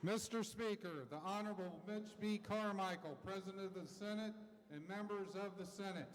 Mr. Speaker, the Honorable Mitch B. Carmichael, President of the Senate, and members of the Senate.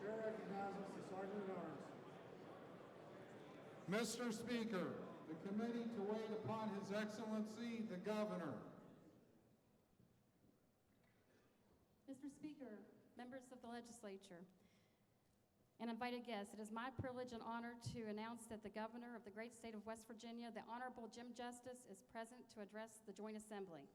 Chair recognizes the Sergeant at Arms. Mr. Speaker, the committee to wait upon His Excellency the Governor. Mr. Speaker, members of the legislature, and invited guests, it is my privilege and honor to announce that the Governor of the great state of West Virginia, the Honorable Jim Justice, is present to address the Joint Assembly.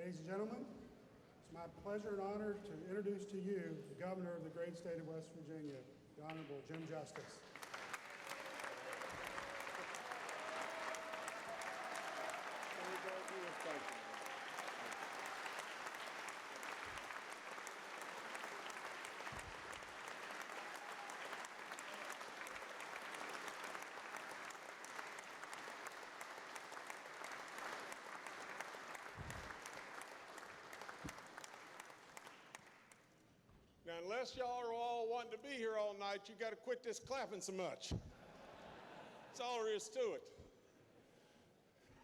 Ladies and gentlemen, it's my pleasure and honor to introduce to you the Governor of the great state of West Virginia, the Honorable Jim Justice. Now, unless y'all are all wanting to be here all night, you got to quit this clapping so much. That's all there is to it.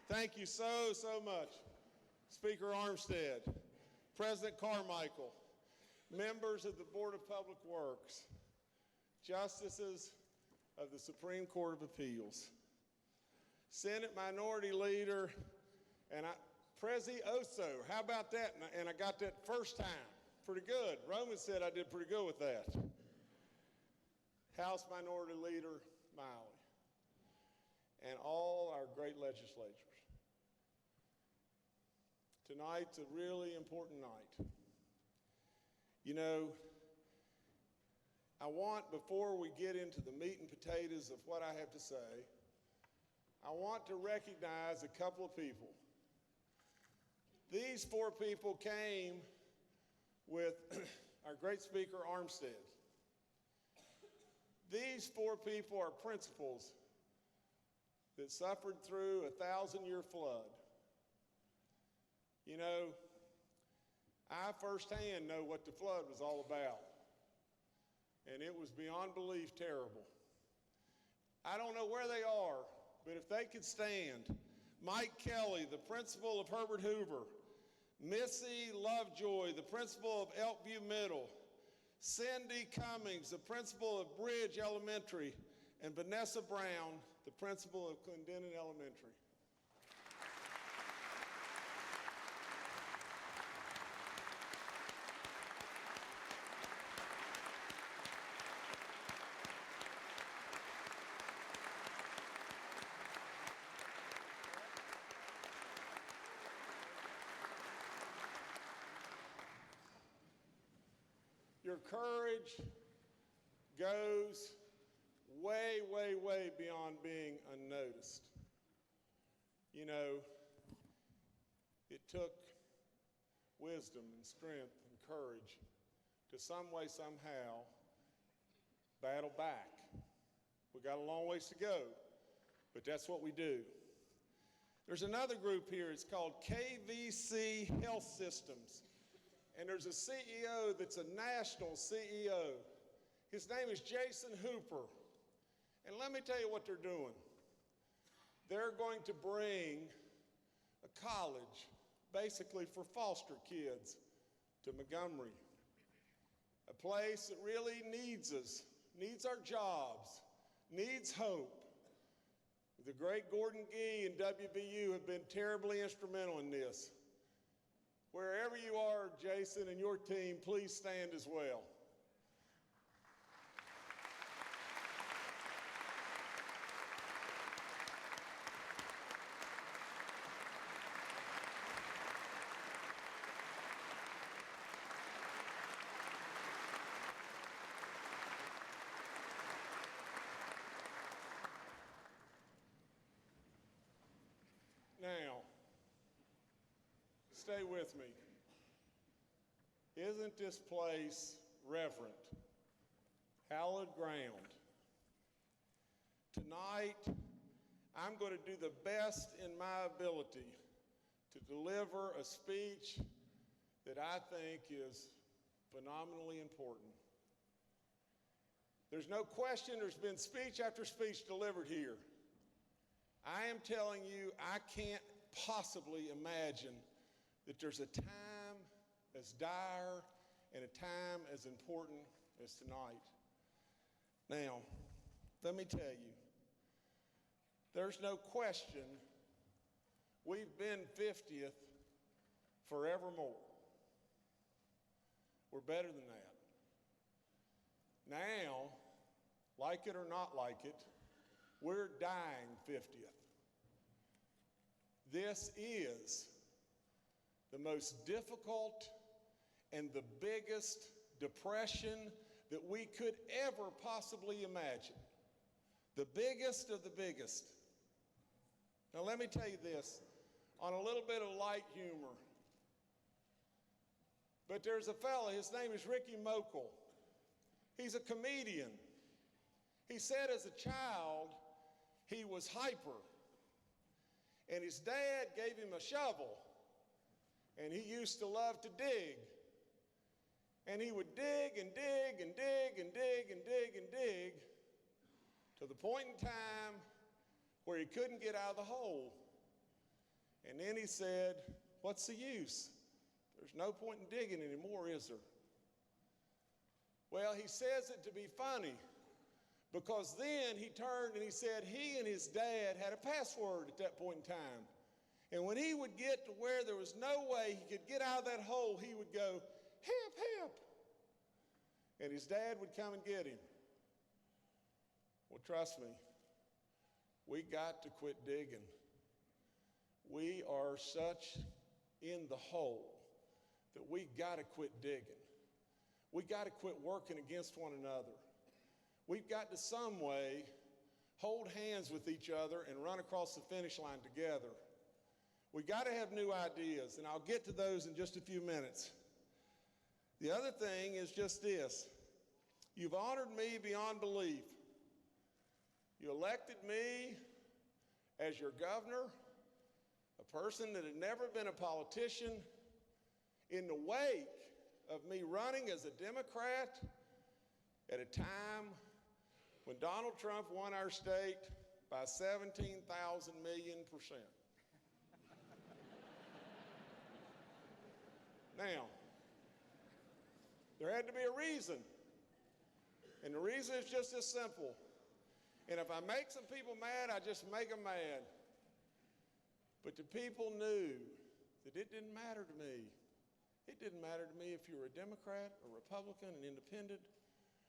Thank you so much, Speaker Armstead, President Carmichael, members of the Board of Public Works, justices of the Supreme Court of Appeals, Senate Minority Leader, and Prezi Oso. How about that? And I got that first time. Pretty good. Roman said I did pretty good with that. House Minority Leader Miley, and all our great legislators. Tonight's a really important night. You know, I want, before we get into the meat and potatoes of what I have to say, I want to recognize a couple of people. These four people came with our great Speaker Armstead. These four people are principals that suffered through a 1,000-year flood. You know, I firsthand know what the flood was all about, and it was beyond belief terrible. I don't know where they are, but if they could stand, Mike Kelly, the principal of Herbert Hoover, Missy Lovejoy, the principal of Elkview Middle, Cindy Cummings, the principal of Bridge Elementary, and Vanessa Brown, the principal of Clendenin Elementary. Your courage goes way, way, way beyond being unnoticed. You know, it took wisdom and strength and courage to some way, somehow, battle back. We got a long ways to go, but that's what we do. There's another group here, it's called KVC Health Systems. And there's a CEO that's a national CEO. His name is Jason Hooper. And let me tell you what they're doing. They're going to bring a college, basically for foster kids, to Montgomery. A place that really needs us, needs our jobs, needs hope. The great Gordon Gee and WVU have been terribly instrumental in this. Wherever you are, Jason and your team, please stand as well. Now, stay with me. Isn't this place reverent, hallowed ground? Tonight, I'm going to do the best in my ability to deliver a speech that I think is phenomenally important. There's no question there's been speech after speech delivered here. I am telling you, I can't possibly imagine that there's a time as dire and a time as important as tonight. Now, let me tell you, there's no question we've been 50th forevermore. We're better than that. Now, like it or not like it, we're dying 50th. This is the most difficult and the biggest depression that we could ever possibly imagine. The biggest of the biggest. Now let me tell you this, on a little bit of light humor. But there's a fella, his name is Ricky Mokel. He's a comedian. He said as a child, he was hyper. And his dad gave him a shovel. And he used to love to dig. And he would dig and dig and dig and dig and dig and dig to the point in time where he couldn't get out of the hole. And then he said, what's the use? There's no point in digging anymore, is there? Well, he says it to be funny, because then he turned and he said he and his dad had a password at that point in time. And when he would get to where there was no way he could get out of that hole, he would go, help, help. And his dad would come and get him. Well, trust me, we got to quit digging. We are such in the hole that we got to quit digging. We got to quit working against one another. We've got to some way hold hands with each other and run across the finish line together. We got to have new ideas, and I'll get to those in just a few minutes. The other thing is just this. You've honored me beyond belief. You elected me as your governor, a person that had never been a politician. In the wake of me running as a Democrat at a time when Donald Trump won our state by 17,000 million%. Now, there had to be a reason. And the reason is just this simple. And if I make some people mad, I just make them mad. But the people knew that it didn't matter to me. It didn't matter to me if you were a Democrat, a Republican, an independent.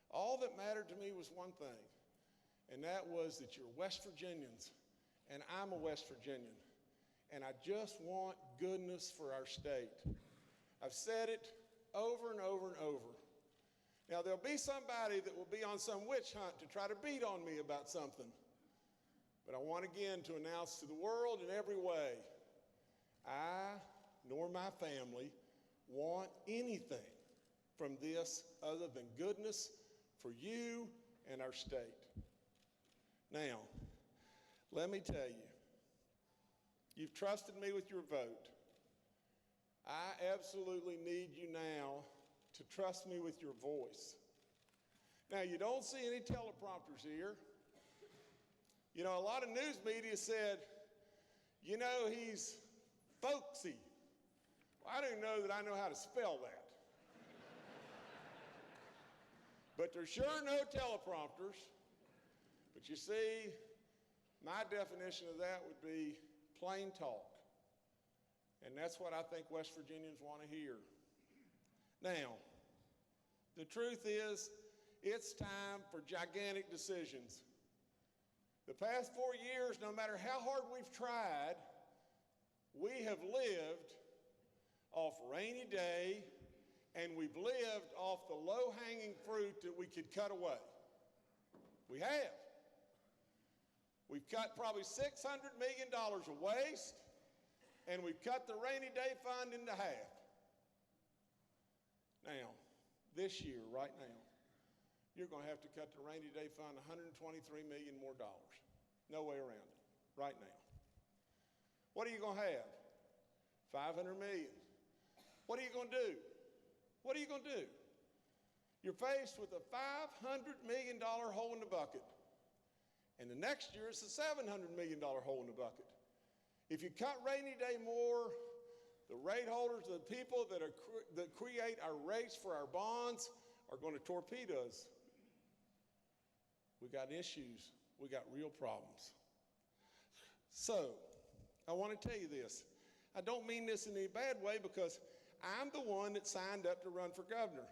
All that mattered to me was one thing, and that was that you're West Virginians, and I'm a West Virginian. And I just want goodness for our state. I've said it over and over and over. Now, there'll be somebody that will be on some witch hunt to try to beat on me about something. But I want again to announce to the world in every way, I nor my family want anything from this other than goodness for you and our state. Now, let me tell you, you've trusted me with your vote. I absolutely need you now to trust me with your voice. Now, you don't see any teleprompters here. You know, a lot of news media said, you know, he's folksy. Well, I don't know that I know how to spell that. But there's sure no teleprompters. But you see, my definition of that would be plain talk. And that's what I think West Virginians want to hear. Now, the truth is, it's time for gigantic decisions. The past 4 years, no matter how hard we've tried, we have lived off rainy day, and we've lived off the low-hanging fruit that we could cut away. We have. We've cut probably $600 million of waste, and we've cut the rainy day fund into half. Now, this year, right now, you're going to have to cut the rainy day fund $123 million more. No way around it, right now. What are you going to have? $500 million. What are you going to do? What are you going to do? You're faced with a $500 million hole in the bucket. And the next year, it's a $700 million hole in the bucket. If you cut rainy day more, the rate holders, the people that create our rates for our bonds are going to torpedo us. We got issues. We got real problems. So, I want to tell you this. I don't mean this in any bad way, because I'm the one that signed up to run for governor.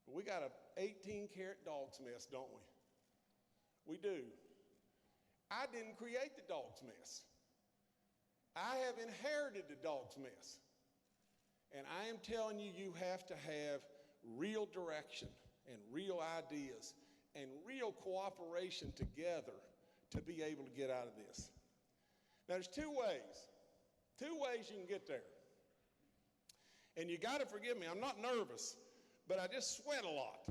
But we got an 18-carat dog's mess, don't we? We do. I didn't create the dog's mess. I have inherited the dog's mess. And I am telling you, you have to have real direction and real ideas and real cooperation together to be able to get out of this. Now, there's two ways you can get there. And you got to forgive me, I'm not nervous, but I just sweat a lot.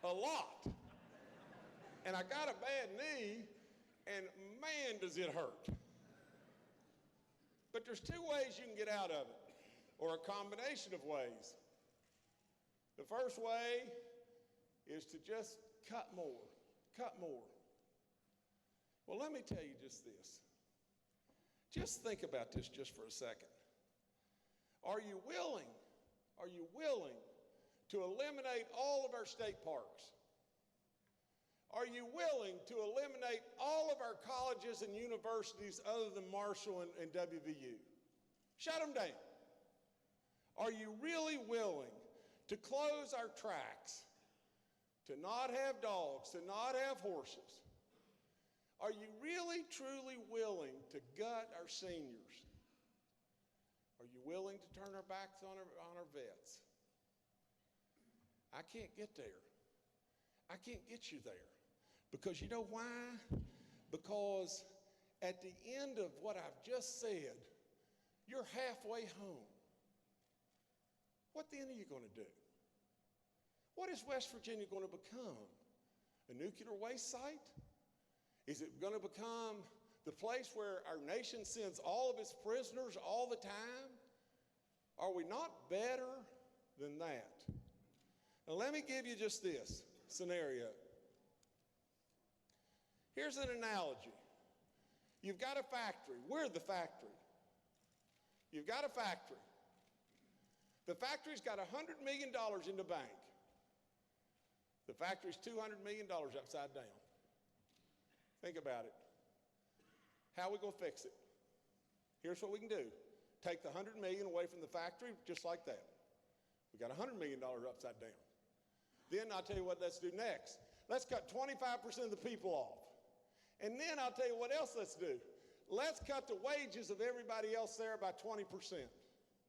A lot. And I got a bad knee, and man, does it hurt. But there's two ways you can get out of it, or a combination of ways. The first way is to just cut more. Well, let me tell you just this. Just think about this just for a second. Are you willing to eliminate all of our state parks? Are you willing to eliminate all of our colleges and universities other than Marshall and WVU? Shut them down. Are you really willing to close our tracks, to not have dogs, to not have horses? Are you really, truly willing to gut our seniors? Are you willing to turn our backs on our vets? I can't get there. I can't get you there. Because you know why? Because at the end of what I've just said, you're halfway home. What then are you going to do? What is West Virginia going to become? A nuclear waste site? Is it going to become the place where our nation sends all of its prisoners all the time? Are we not better than that? Now let me give you just this scenario. Here's an analogy. You've got a factory. We're the factory. You've got a factory. The factory's got $100 million in the bank. The factory's $200 million upside down. Think about it. How are we going to fix it? Here's what we can do. Take the $100 million away from the factory just like that. We got $100 million upside down. Then I'll tell you what let's do next. Let's cut 25% of the people off. And then I'll tell you what else let's do. Let's cut the wages of everybody else there by 20%.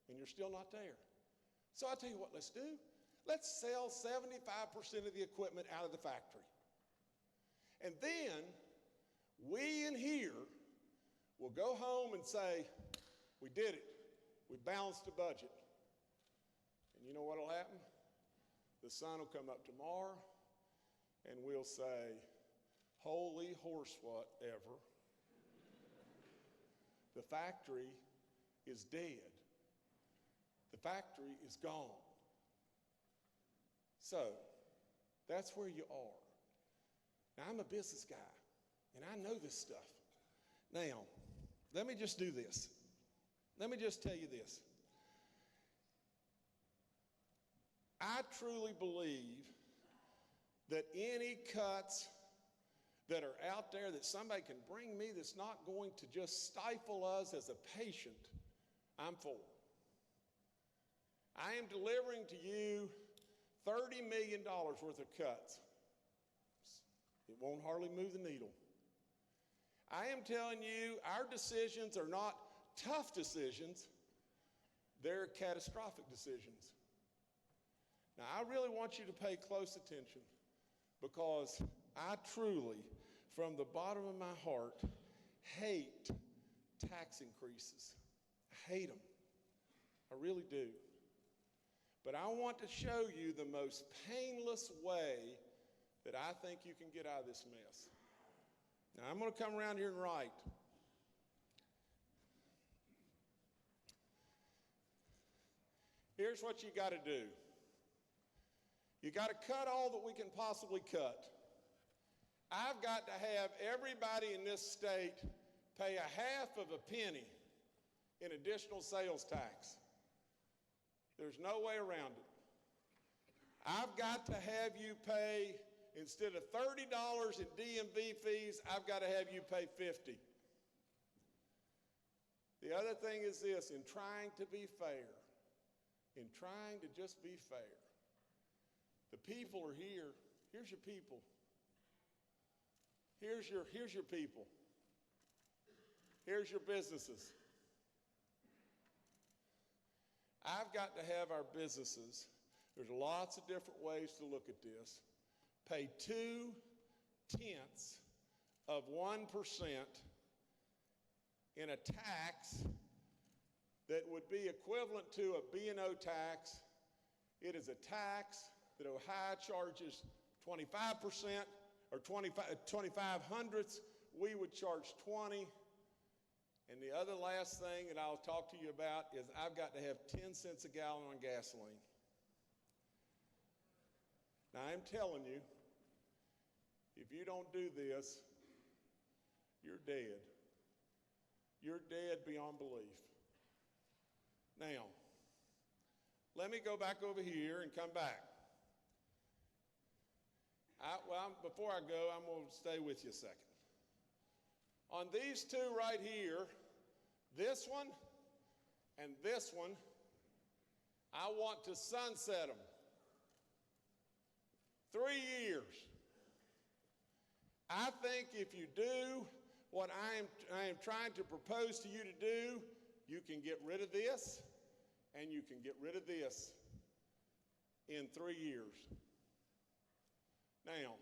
And you're still not there. So I'll tell you what let's do. Let's sell 75% of the equipment out of the factory. And then we in here will go home and say, we did it. We balanced the budget. And you know what will happen? The sun will come up tomorrow and we'll say, holy horse whatever. The factory is dead. The factory is gone. So, that's where you are. Now, I'm a business guy, and I know this stuff. Now, let me just do this. Let me just tell you this. I truly believe that any cuts that are out there that somebody can bring me that's not going to just stifle us as a patient, I'm for. I am delivering to you $30 million worth of cuts. It won't hardly move the needle. I am telling you, our decisions are not tough decisions. They're catastrophic decisions. Now, I really want you to pay close attention because I truly, from the bottom of my heart, hate tax increases. I hate them. I really do. But I want to show you the most painless way that I think you can get out of this mess. Now, I'm going to come around here and write. Here's what you got to do. You got to cut all that we can possibly cut. I've got to have everybody in this state pay a half of a penny in additional sales tax. There's no way around it. I've got to have you pay, instead of $30 in DMV fees, I've got to have you pay $50. The other thing is this, in trying to be fair, in trying to just be fair, the people are here. Here's your people. Here's your people. Here's your businesses. I've got to have our businesses, there's lots of different ways to look at this, pay 0.2% of 1% in a tax that would be equivalent to a B&O tax. It is a tax that Ohio charges 25% or 25 hundredths. We would charge 20. And the other last thing that I'll talk to you about is I've got to have 10 cents a gallon on gasoline. Now, I'm telling you, if you don't do this, you're dead. You're dead beyond belief. Now, let me go back over here and come back. Before I go, I'm going to stay with you a second. On these two right here, this one and this one, I want to sunset them. 3 years. I think if you do what I am trying to propose to you to do, you can get rid of this and you can get rid of this in 3 years. Now,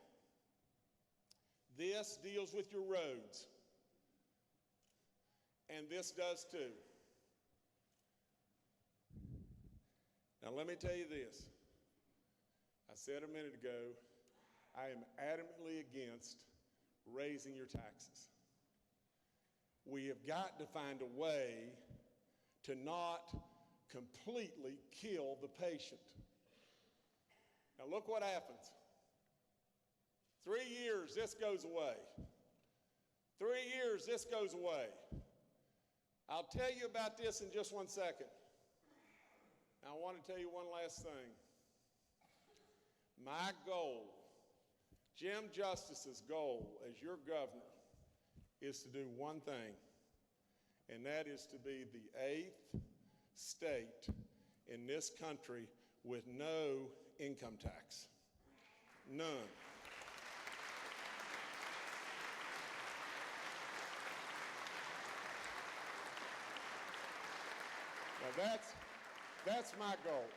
this deals with your roads. And this does too. Now let me tell you this. I said a minute ago, I am adamantly against raising your taxes. We have got to find a way to not completely kill the patient. Now look what happens. 3 years, this goes away. 3 years, this goes away. I'll tell you about this in just 1 second. I want to tell you one last thing. My goal, Jim Justice's goal as your governor, is to do one thing, and that is to be the 8th state in this country with no income tax. None. Now that's my goal.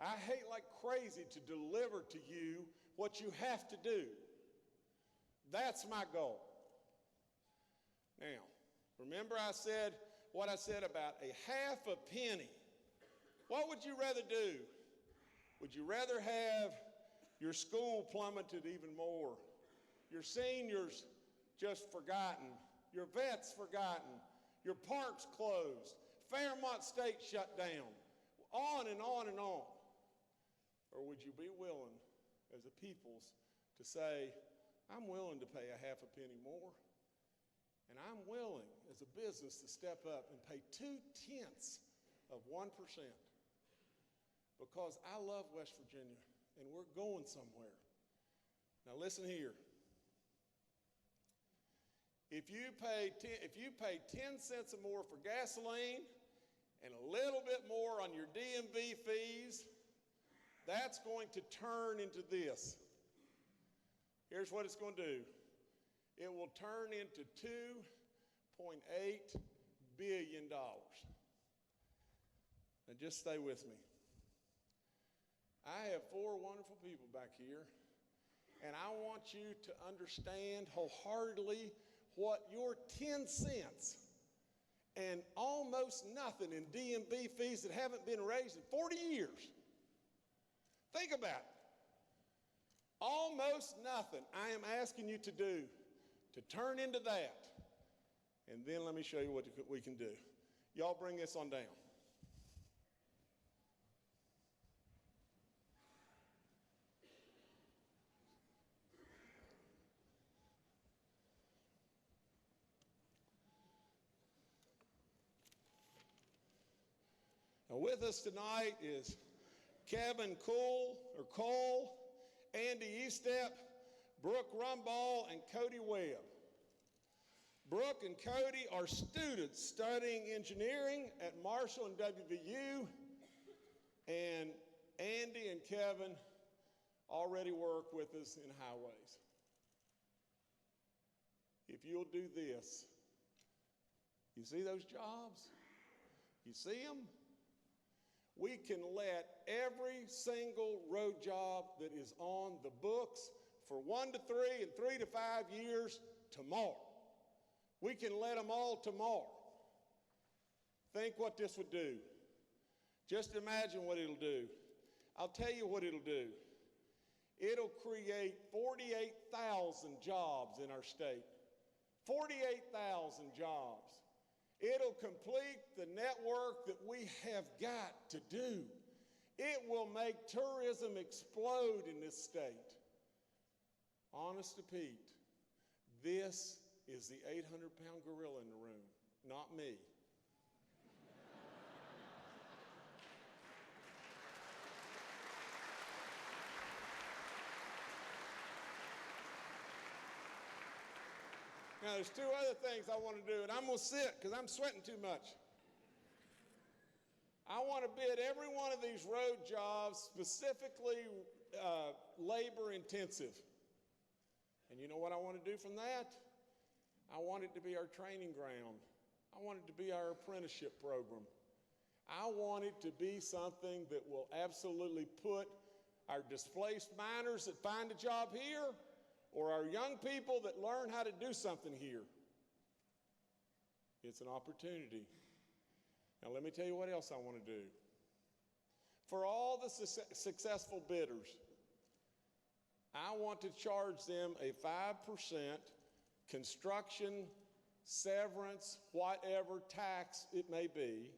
I hate like crazy to deliver to you what you have to do. That's my goal. Now, remember I said what I said about a half a penny. What would you rather do? Would you rather have your school plummeted even more, your seniors just forgotten, your vets forgotten, your parks closed, Fairmont State shut down, on and on and on? Or would you be willing as a peoples to say, I'm willing to pay a half a penny more, and I'm willing as a business to step up and pay 0.2% because I love West Virginia and we're going somewhere. Now listen here. If you pay 10 cents or more for gasoline and a little bit more on your DMV fees, that's going to turn into this. Here's what it's going to do. It will turn into $2.8 billion. Now just stay with me. I have 4 wonderful people back here, and I want you to understand wholeheartedly what your 10 cents and almost nothing in DMV fees that haven't been raised in 40 years. Think about it. Almost nothing I am asking you to do to turn into that. And then let me show you what we can do. Y'all bring this on down. Now with us tonight is Kevin Cole, Andy Estep, Brooke Rumball, and Cody Webb. Brooke and Cody are students studying engineering at Marshall and WVU, and Andy and Kevin already work with us in highways. if you'll do this. You see those jobs? You see them? We can let every single road job that is on the books for 1 to 3 and 3 to 5 years tomorrow. We can let them all tomorrow. Think what this would do. Just imagine what it'll do. I'll tell you what it'll do. It'll create 48,000 jobs in our state. 48,000 jobs. It'll complete the network that we have got to do. It will make tourism explode in this state. Honest to Pete, this is the 800-pound gorilla in the room, not me. Now, there's 2 other things I want to do, and I'm going to sit because I'm sweating too much. I want to bid every one of these road jobs specifically labor intensive. And you know what I want to do from that? I want it to be our training ground. I want it to be our apprenticeship program. I want it to be something that will absolutely put our displaced miners that find a job here or our young people that learn how to do something here. It's an opportunity. Now let me tell you what else I want to do. For all the successful bidders, I want to charge them a 5% construction, severance, whatever tax it may be,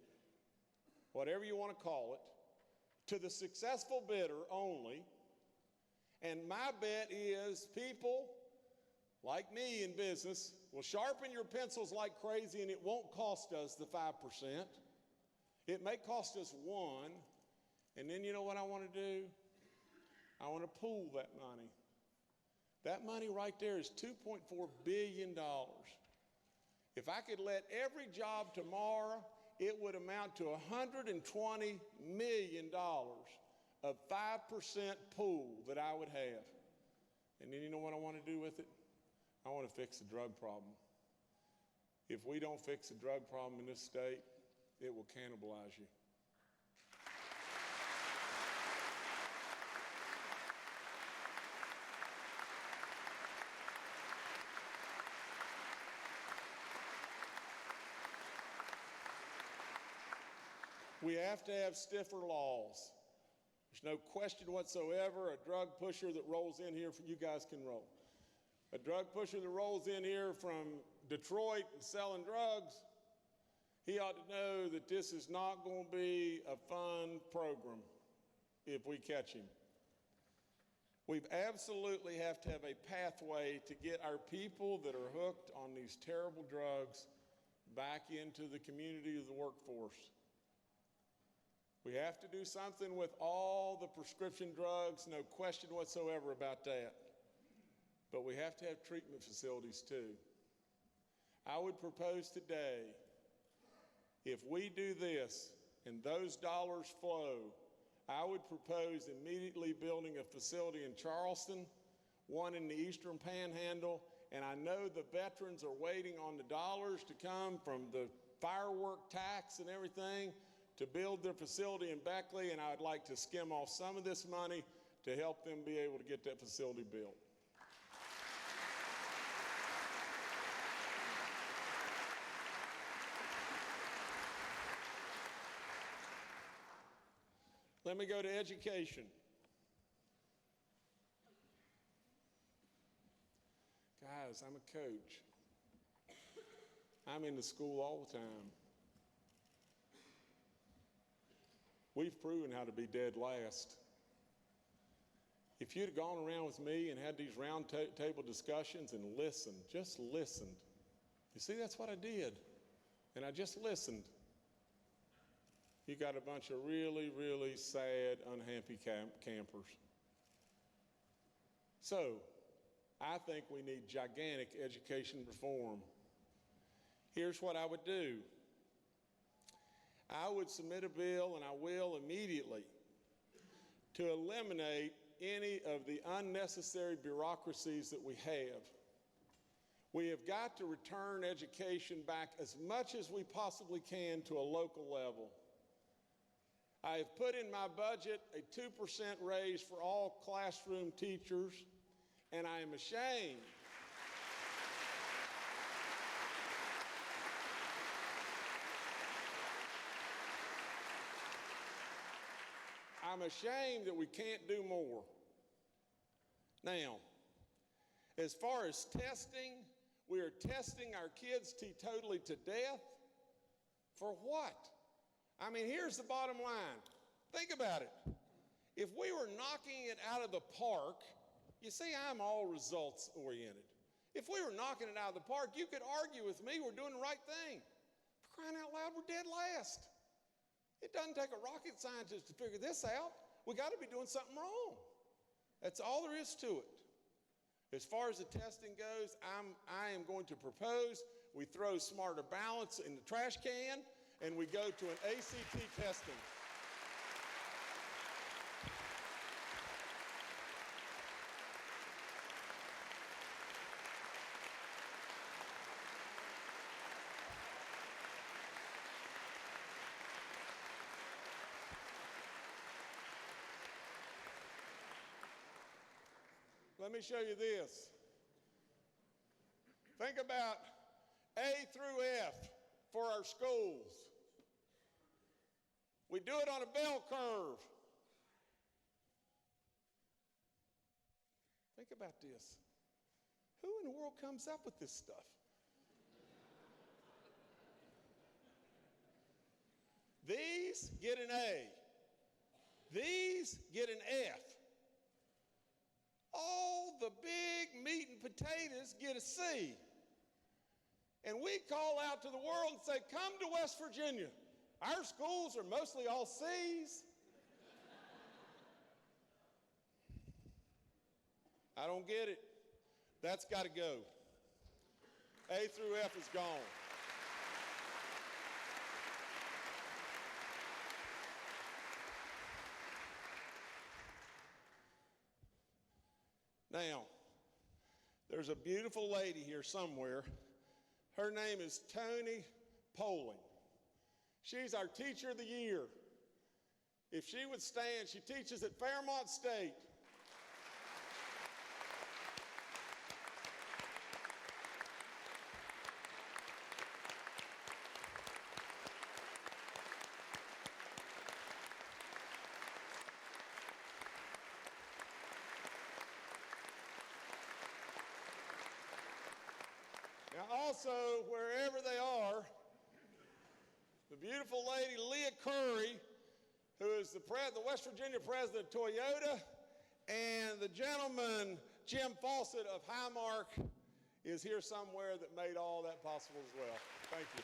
whatever you want to call it, to the successful bidder only. And my bet is people like me in business will sharpen your pencils like crazy, and it won't cost us the 5%. It may cost us 1%. And then you know what I want to do? I want to pool that money. That money right there is $2.4 billion. If I could let every job tomorrow, it would amount to $120 million of 5% pool that I would have. And then you know what I want to do with it? I want to fix the drug problem. If we don't fix the drug problem in this state, it will cannibalize you. We have to have stiffer laws. There's no question whatsoever, a drug pusher that rolls in here, you guys can roll. A drug pusher that rolls in here from Detroit and selling drugs, he ought to know that this is not going to be a fun program if we catch him. We absolutely have to have a pathway to get our people that are hooked on these terrible drugs back into the community of the workforce. We have to do something with all the prescription drugs, no question whatsoever about that. But we have to have treatment facilities too. I would propose today, if we do this and those dollars flow, I would propose immediately building a facility in Charleston, one in the Eastern Panhandle, and I know the veterans are waiting on the dollars to come from the firework tax and everything to build their facility in Beckley, and I'd like to skim off some of this money to help them be able to get that facility built. Let me go to education. Guys, I'm a coach. I'm in the school all the time. We've proven how to be dead last. If you'd have gone around with me and had these round table discussions and listened, just listened. You see, that's what I did. And I just listened. You got a bunch of really, really sad, unhappy campers. So, I think we need gigantic education reform. Here's what I would do. I would submit a bill, and I will immediately, to eliminate any of the unnecessary bureaucracies that we have. We have got to return education back as much as we possibly can to a local level. I have put in my budget a 2% raise for all classroom teachers, and I am ashamed that we can't do more. Now, as far as testing, we are testing our kids teetotally to death. For what? I mean, here's the bottom line. Think about it. If we were knocking it out of the park, you see, I'm all results oriented. If we were knocking it out of the park, you could argue with me we're doing the right thing. For crying out loud, we're dead last. It doesn't take a rocket scientist to figure this out. We got to be doing something wrong. That's all there is to it. As far as the testing goes, I am going to propose we throw Smarter Balance in the trash can and we go to an ACT testing. Let me show you this. Think about A through F for our schools. We do it on a bell curve. Think about this. Who in the world comes up with this stuff? These get an A. These get an F. All the big meat and potatoes get a C. And we call out to the world and say, come to West Virginia. Our schools are mostly all C's. I don't get it. That's got to go. A through F is gone. Now, there's a beautiful lady here somewhere. Her name is Tony Poling. She's our Teacher of the Year. If she would stand, she teaches at Fairmont State. Now also, wherever they are, the beautiful lady Leah Curry, who is the West Virginia president of Toyota, and the gentleman Jim Fawcett of Highmark is here somewhere that made all that possible as well. Thank you.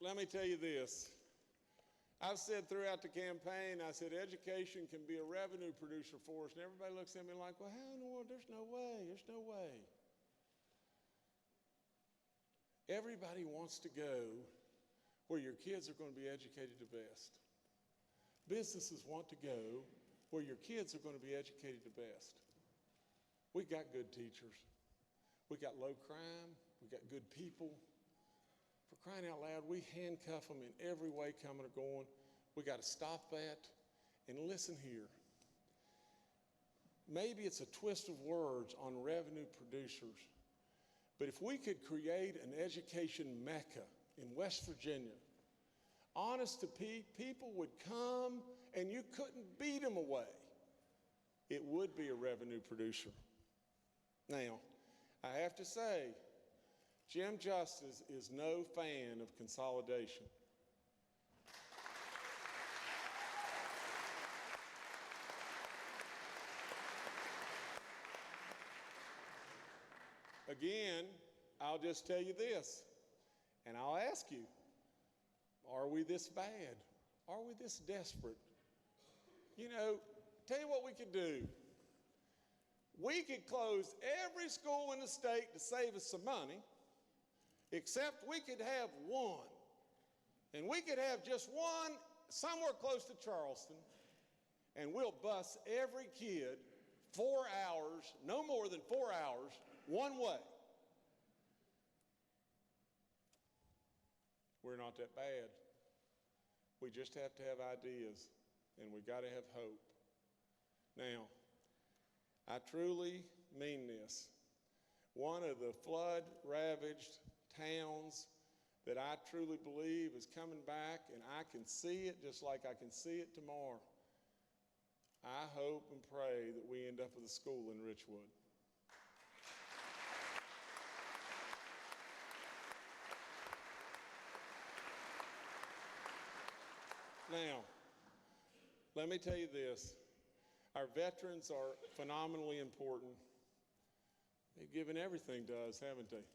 Let me tell you this. I've said throughout the campaign, I said education can be a revenue producer for us. And everybody looks at me like, well, how in the world? There's no way. There's no way. Everybody wants to go where your kids are going to be educated the best. Businesses want to go where your kids are going to be educated the best. We got good teachers. We got low crime. We got good people. For crying out loud, we handcuff them in every way coming or going. We got to stop that. And listen here. Maybe it's a twist of words on revenue producers, but if we could create an education mecca in West Virginia, honest to people would come and you couldn't beat them away. It would be a revenue producer. Now, I have to say, Jim Justice is no fan of consolidation. Again, I'll just tell you this, and I'll ask you, are we this bad? Are we this desperate? You know, tell you what we could do. We could close every school in the state to save us some money, except we could have one. And we could have just one somewhere close to Charleston, and we'll bus every kid 4 hours, no more than 4 hours, one way. We're not that bad. We just have to have ideas, and we got to have hope. Now, I truly mean this. One of the flood-ravaged towns that I truly believe is coming back, and I can see it just like I can see it tomorrow. I hope and pray that we end up with a school in Richwood. Now, let me tell you this. Our veterans are phenomenally important. They've given everything to us, haven't they?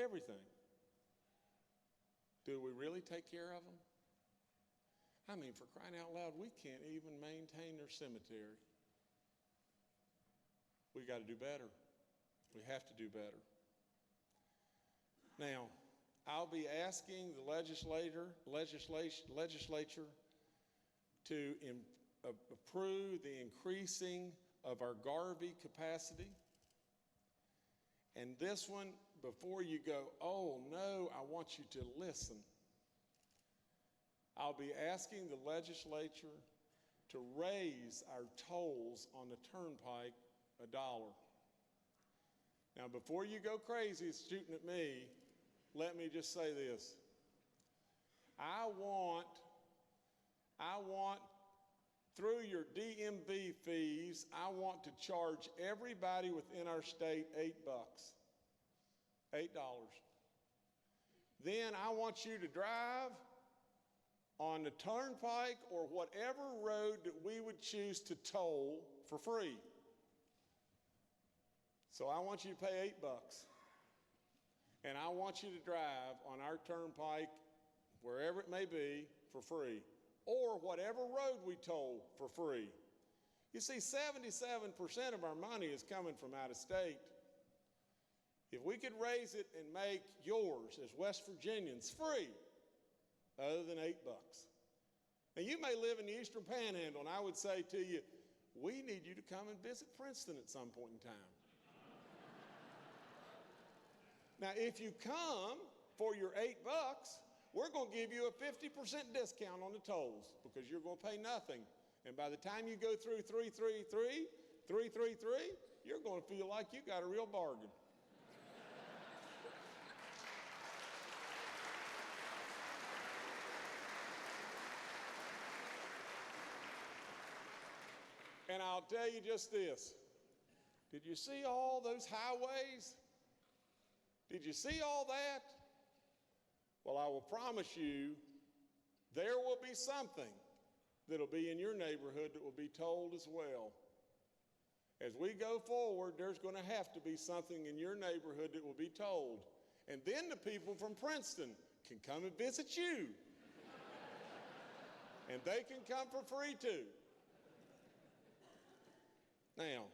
Everything. Do we really take care of them? I mean, for crying out loud, we can't even maintain their cemetery. We got to do better. We have to do better. Now, I'll be asking the legislature to approve the increasing of our Garvey capacity. And this one, before you go, oh no, I want you to listen. I'll be asking the legislature to raise our tolls on the turnpike $1. Now, before you go crazy shooting at me, let me just say this. I want through your DMV fees, I want to charge everybody within our state $8. $8. Then I want you to drive on the turnpike or whatever road that we would choose to toll for free. So I want you to pay $8. And I want you to drive on our turnpike, wherever it may be, for free. Or whatever road we toll for free. You see, 77% of our money is coming from out of state. If we could raise it and make yours as West Virginians free, other than $8. Now, you may live in the Eastern Panhandle, and I would say to you, we need you to come and visit Princeton at some point in time. Now, if you come for your $8, we're going to give you a 50% discount on the tolls because you're going to pay nothing. And by the time you go through 333, you're going to feel like you got a real bargain. And I'll tell you just this. Did you see all those highways? Did you see all that? Well, I will promise you, there will be something that'll be in your neighborhood that will be told as well. As we go forward, there's going to have to be something in your neighborhood that will be told. And then the people from Princeton can come and visit you. And they can come for free too. Now,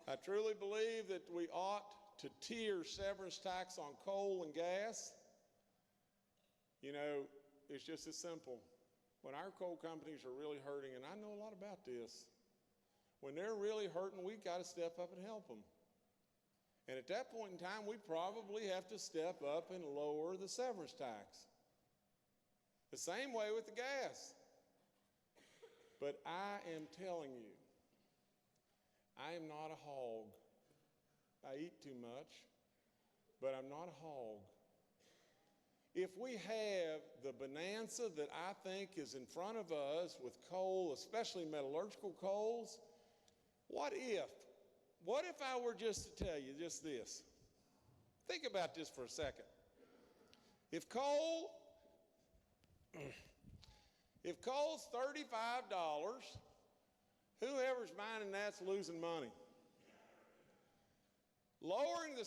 I truly believe that we ought to tier severance tax on coal and gas. You know, it's just as simple. When our coal companies are really hurting, and I know a lot about this, when they're really hurting, we've got to step up and help them. And at that point in time, we probably have to step up and lower the severance tax. The same way with the gas. But I am telling you, I am not a hog. I eat too much, but I'm not a hog. If we have the bonanza that I think is in front of us with coal, especially metallurgical coals, what if I were just to tell you just this? Think about this for a second. If coal's $35, whoever's mining that's losing money. Lowering the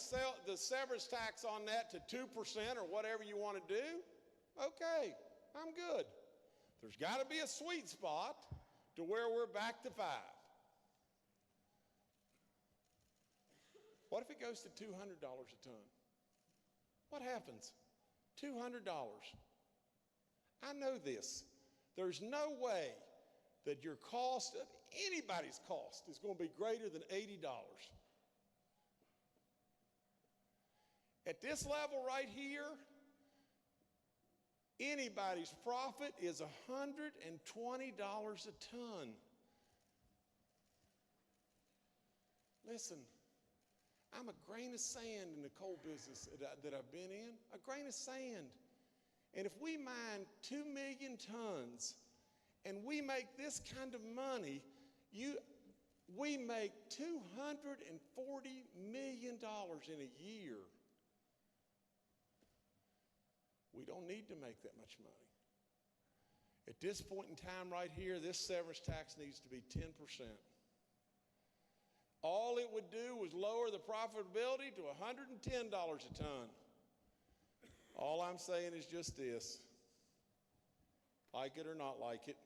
severance tax on that to 2% or whatever you want to do, okay, I'm good. There's got to be a sweet spot to where we're back to 5. What if it goes to $200 a ton? What happens? $200. I know this. There's no way that your cost of anybody's cost is going to be greater than $80. At this level right here, anybody's profit is $120 a ton. Listen, I'm a grain of sand in the coal business that I've been in, a grain of sand. And if we mine 2 million tons and we make this kind of money, we make $240 million in a year. We don't need to make that much money. At this point in time right here, this severance tax needs to be 10%. All it would do was lower the profitability to $110 a ton. All I'm saying is just this, like it or not like it,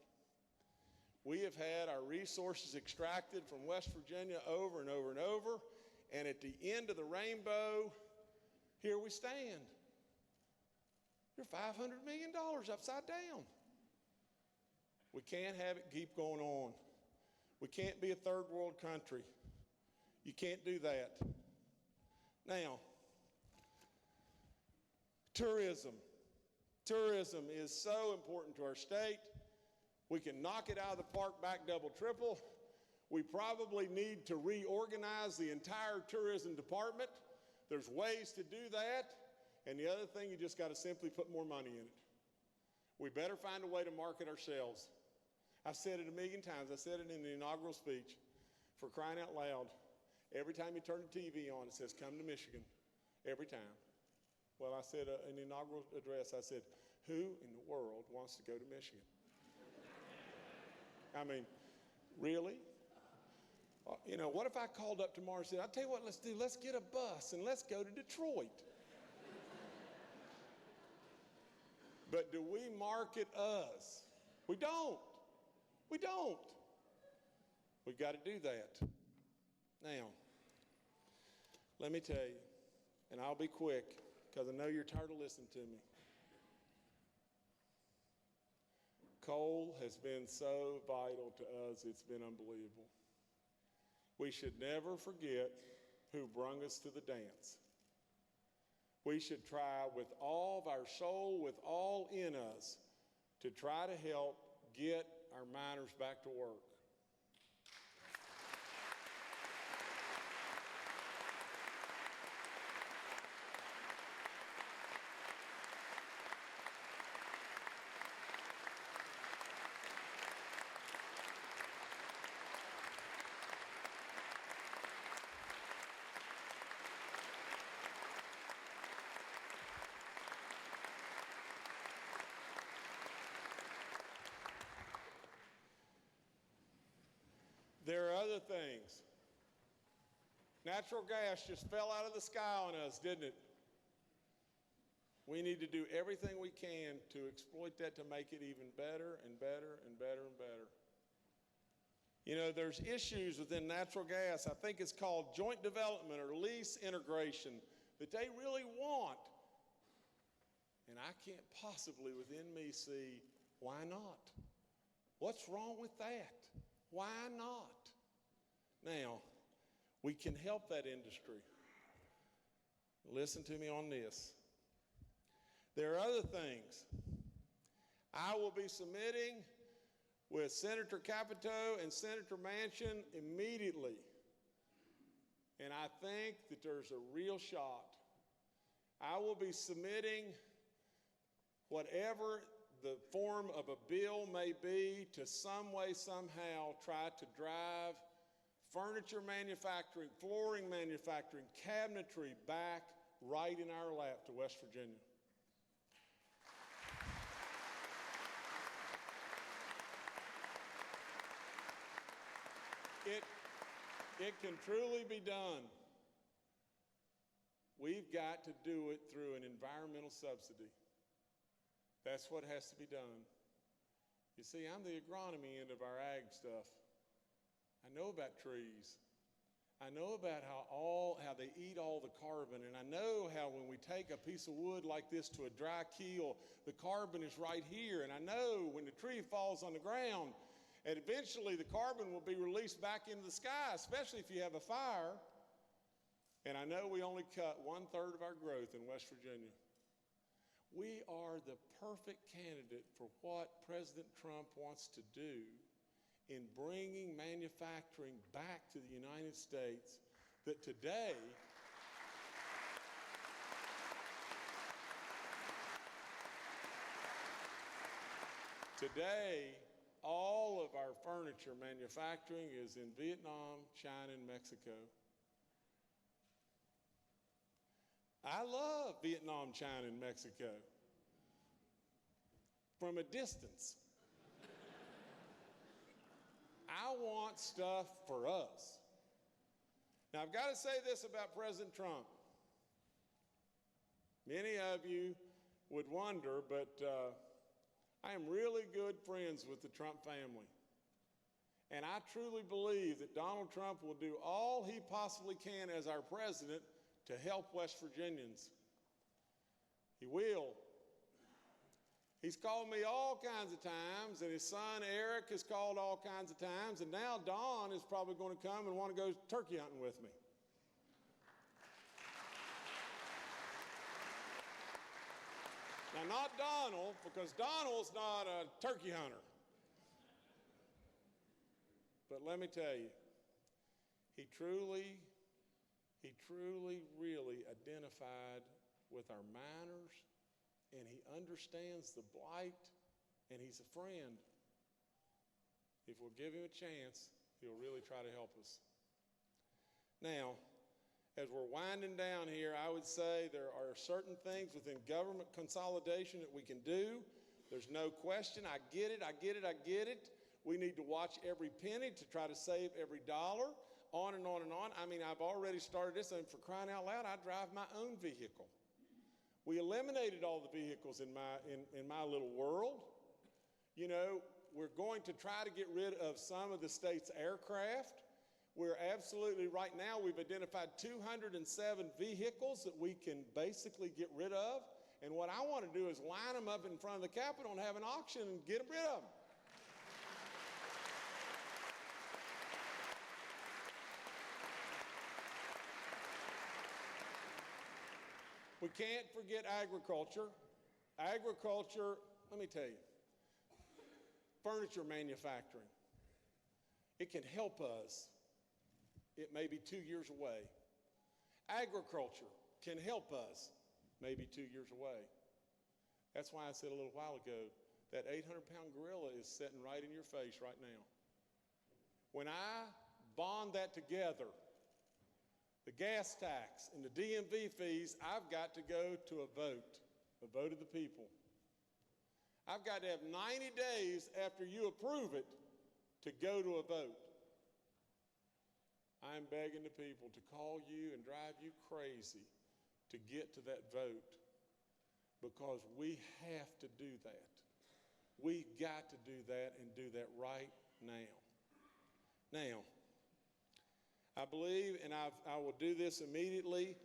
we have had our resources extracted from West Virginia over and over and over, and at the end of the rainbow, here we stand. You're $500 million upside down. We can't have it keep going on. We can't be a third world country. You can't do that. Now, tourism. Tourism is so important to our state. We can knock it out of the park back double, triple. We probably need to reorganize the entire tourism department. There's ways to do that. And the other thing, you just got to simply put more money in it. We better find a way to market ourselves. I've said it a million times. I said it in the inaugural speech. For crying out loud, every time you turn the TV on, it says, "Come to Michigan." Every time. Well, I said in the inaugural address, I said, who in the world wants to go to Michigan? I mean, really? You know, what if I called up tomorrow and said, I'll tell you what, let's do, let's get a bus and let's go to Detroit. But do we market us? We don't. We don't. We've got to do that. Now, let me tell you, and I'll be quick because I know you're tired of listening to me. Coal has been so vital to us, it's been unbelievable. We should never forget who brung us to the dance. We should try with all of our soul, with all in us, to try to help get our miners back to work. There are other things. Natural gas just fell out of the sky on us, didn't it? We need to do everything we can to exploit that to make it even better and better and better and better. You know, there's issues within natural gas. I think it's called joint development or lease integration that they really want. And I can't possibly within me see why not. What's wrong with that? Why not? Now, we can help that industry. Listen to me on this. There are other things. I will be submitting with Senator Capito and Senator Manchin immediately. And I think that there's a real shot. I will be submitting whatever the form of a bill may be to some way, somehow try to drive furniture manufacturing, flooring manufacturing, cabinetry back right in our lap to West Virginia. It can truly be done. We've got to do it through an environmental subsidy. That's what has to be done. You see, I'm the agronomy end of our ag stuff. I know about trees. I know about how they eat all the carbon, and I know how when we take a piece of wood like this to a dry kiln, the carbon is right here, and I know when the tree falls on the ground, and eventually the carbon will be released back into the sky, especially if you have a fire. And I know we only cut 1/3 of our growth in West Virginia. We are the perfect candidate for what President Trump wants to do in bringing manufacturing back to the United States, that today all of our furniture manufacturing is in Vietnam, China, and Mexico. I love Vietnam, China, and Mexico from a distance. I want stuff for us. Now, I've got to say this about President Trump. Many of you would wonder, but I am really good friends with the Trump family. And I truly believe that Donald Trump will do all he possibly can as our president to help West Virginians. He will. He's called me all kinds of times, and his son Eric has called all kinds of times, and now Don is probably going to come and want to go turkey hunting with me. Now, not Donald, because Donald's not a turkey hunter. But let me tell you, he truly really identified with our miners, and he understands the blight, and he's a friend. If we'll give him a chance, he'll really try to help us. Now, as we're winding down here, I would say there are certain things within government consolidation that we can do. There's no question. I get it. We need to watch every penny to try to save every dollar, on and on and on. I mean, I've already started this, and for crying out loud, I drive my own vehicle. We eliminated all the vehicles in my little world. You know, we're going to try to get rid of some of the state's aircraft. We're absolutely, right now, we've identified 207 vehicles that we can basically get rid of. And what I want to do is line them up in front of the Capitol and have an auction and get rid of them. We can't forget agriculture. Agriculture, let me tell you, furniture manufacturing. It can help us. It may be 2 years away. Agriculture can help us, maybe 2 years away. That's why I said a little while ago, that 800-pound gorilla is sitting right in your face right now. When I bond that together, the gas tax and the DMV fees, I've got to go to a vote of the people. I've got to have 90 days after you approve it to go to a vote. I'm begging the people to call you and drive you crazy to get to that vote, because we have to do that. We've got to do that, and do that right now. Now, I believe, and I will do this immediately,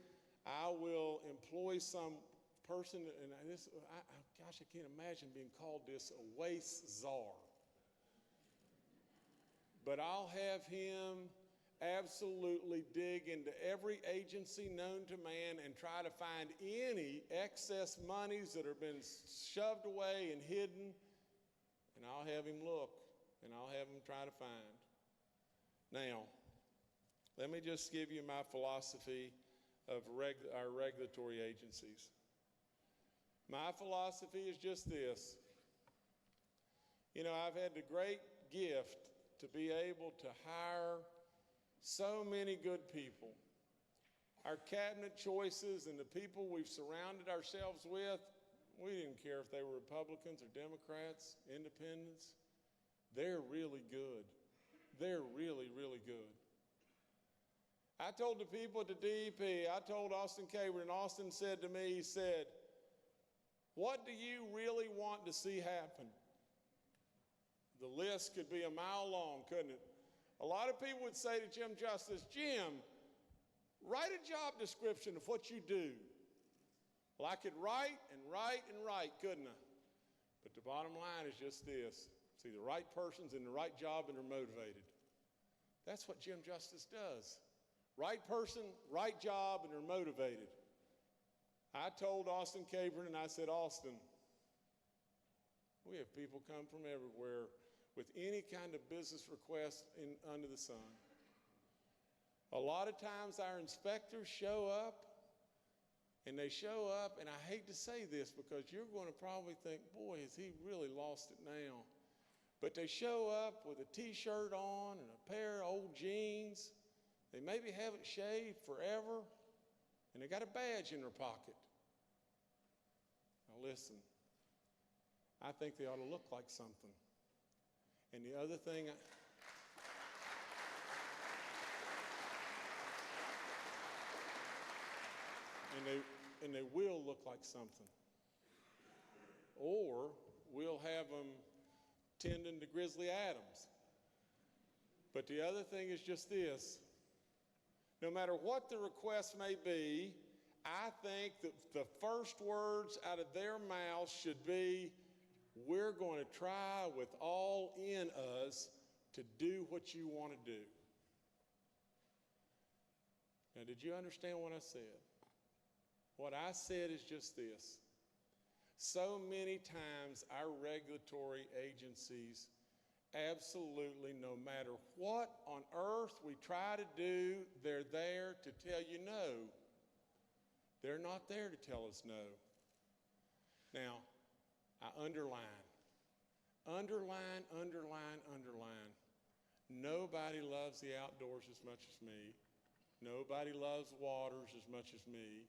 I will employ some person, and gosh, I can't imagine being called this, a waste czar. But I'll have him absolutely dig into every agency known to man and try to find any excess monies that have been shoved away and hidden, and I'll have him look, and I'll have him try to find. Now, let me just give you my philosophy of our regulatory agencies. My philosophy is just this. You know, I've had the great gift to be able to hire so many good people. Our cabinet choices and the people we've surrounded ourselves with, we didn't care if they were Republicans or Democrats, independents. They're really good. They're really, really good. I told the people at the DEP, I told Austin Caber, and Austin said to me, he said, what do you really want to see happen? The list could be a mile long, couldn't it? A lot of people would say to Jim Justice, Jim, write a job description of what you do. Well, I could write and write and write, couldn't I? But the bottom line is just this. See, the right person's in the right job and they're motivated. That's what Jim Justice does. Right person, right job, and they're motivated. I told Austin Cabron, and I said, Austin, we have people come from everywhere with any kind of business request under the sun. A lot of times our inspectors show up, and they show up, and I hate to say this because you're going to probably think, boy, has he really lost it now. But they show up with a t-shirt on and a pair of old jeans. They maybe haven't shaved forever, and they got a badge in their pocket. Now listen, I think they ought to look like something. And the other thing, and they will look like something. Or we'll have them tending to Grizzly Adams. But the other thing is just this. No matter what the request may be, I think that the first words out of their mouths should be, we're going to try with all in us to do what you want to do. Now, did you understand what I said? What I said is just this. So many times our regulatory agencies, absolutely no matter what on earth we try to do, they're there to tell you no. They're not there to tell us no. Now, I underline. Nobody loves the outdoors as much as me. Nobody loves waters as much as me.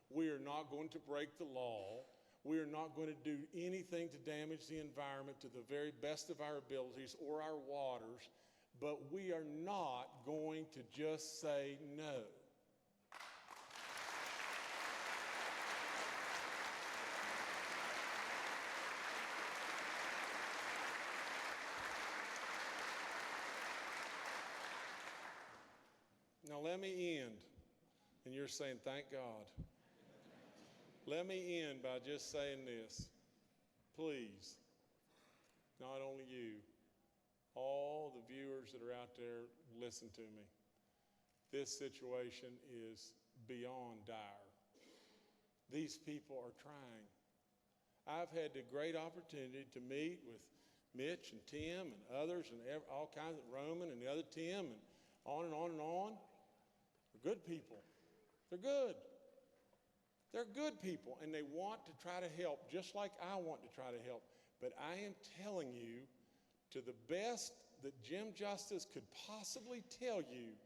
We are not going to break the law. We are not going to do anything to damage the environment to the very best of our abilities or our waters, but we are not going to just say no. Now let me end, and you're saying, thank God. Let me end by just saying this. Please, not only you, all the viewers that are out there, listen to me. This situation is beyond dire. These people are trying. I've had the great opportunity to meet with Mitch and Tim and others and all kinds of Roman and the other Tim and on and on and on. They're good people. They're good. They're good people, and they want to try to help, just like I want to try to help. But I am telling you, to the best that Jim Justice could possibly tell you,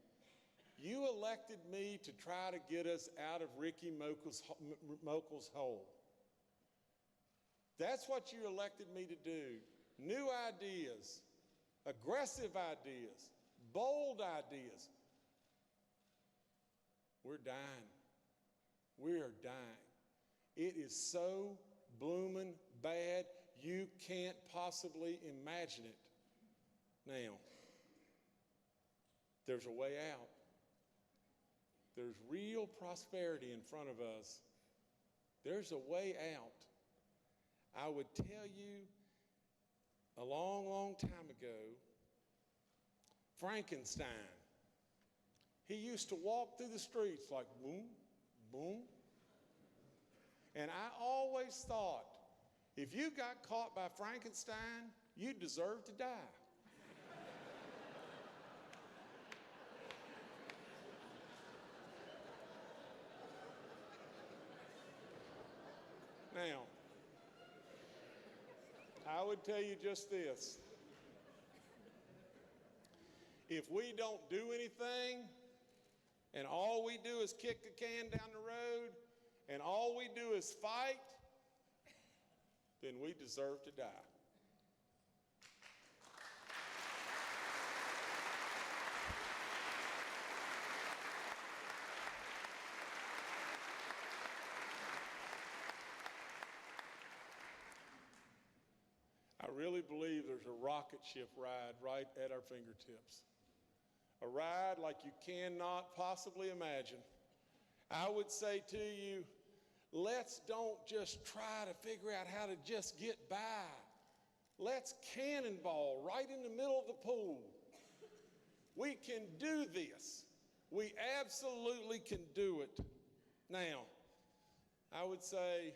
you elected me to try to get us out of Ricky Mokel's hole. That's what you elected me to do. New ideas, aggressive ideas, bold ideas. We're dying. We are dying. It is so bloomin' bad, you can't possibly imagine it. Now, there's a way out. There's real prosperity in front of us. There's a way out. I would tell you, a long, long time ago, Frankenstein, he used to walk through the streets like boom, boom. And I always thought, if you got caught by Frankenstein, you deserve to die. Now, I would tell you just this. If we don't do anything, and all we do is kick the can down the road, and all we do is fight, then we deserve to die. I really believe there's a rocket ship ride right at our fingertips. a ride like you cannot possibly imagine. I would say to you, let's don't just try to figure out how to just get by. Let's cannonball right in the middle of the pool. We can do this. We absolutely can do it. Now, I would say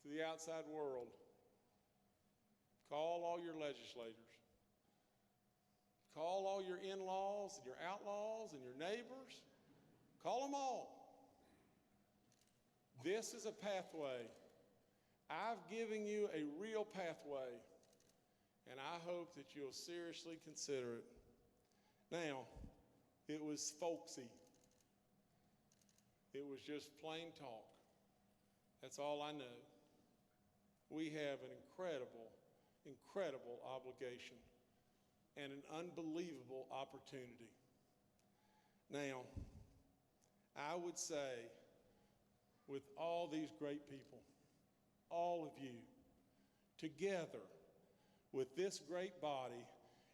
to the outside world, call all your legislators. Call all your in-laws and your outlaws and your neighbors. Call them all. This is a pathway. I've given you a real pathway, and I hope that you'll seriously consider it. Now, it was folksy. It was just plain talk. That's all I know. We have an incredible obligation and an unbelievable opportunity. Now, I would say, with all these great people, all of you, together with this great body,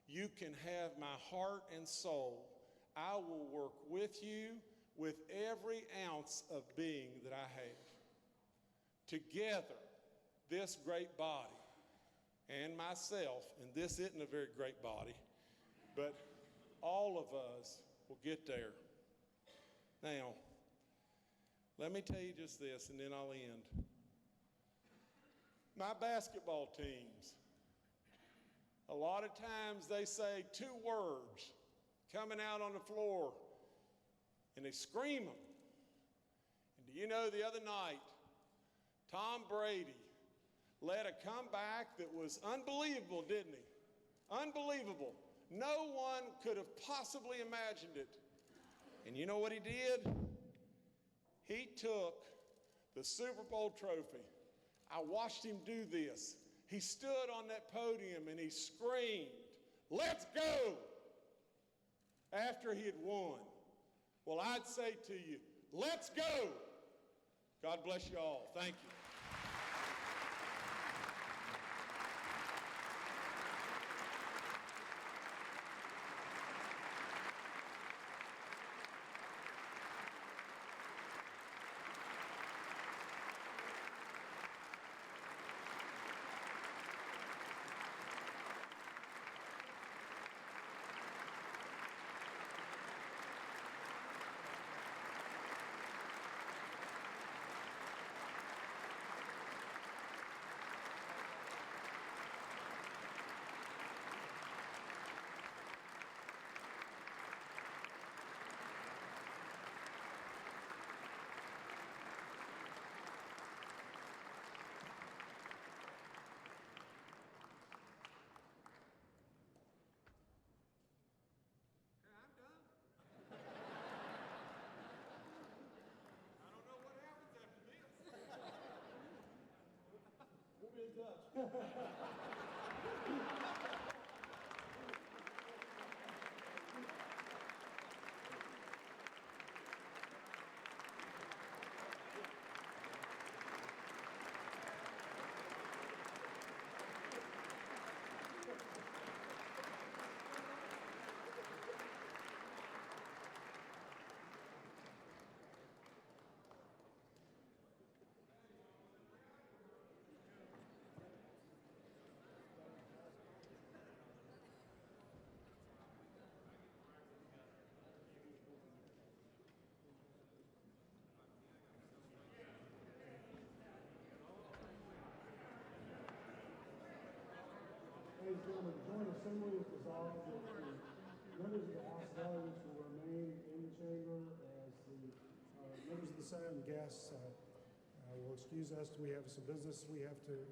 you can have my heart and soul. I will work with you with every ounce of being that I have. Together, this great body and myself, and this isn't a very great body, but all of us will get there. Now, let me tell you just this, and then I'll end. My basketball teams, a lot of times they say 2 words coming out on the floor, and they scream them. And do you know, the other night, Tom Brady led a comeback that was unbelievable, didn't he? Unbelievable. No one could have possibly imagined it. And you know what he did? He took the Super Bowl trophy. I watched him do this. He stood on that podium and he screamed, "Let's go!" after he had won. Well, I'd say to you, let's go. God bless you all. Thank you. Ladies and gentlemen, the joint assembly is dissolved. The members of the House of Delegates will remain in the chamber as the members of the Senate and guests will excuse us. We have some business we have to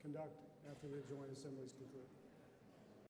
conduct after the joint assembly is concluded.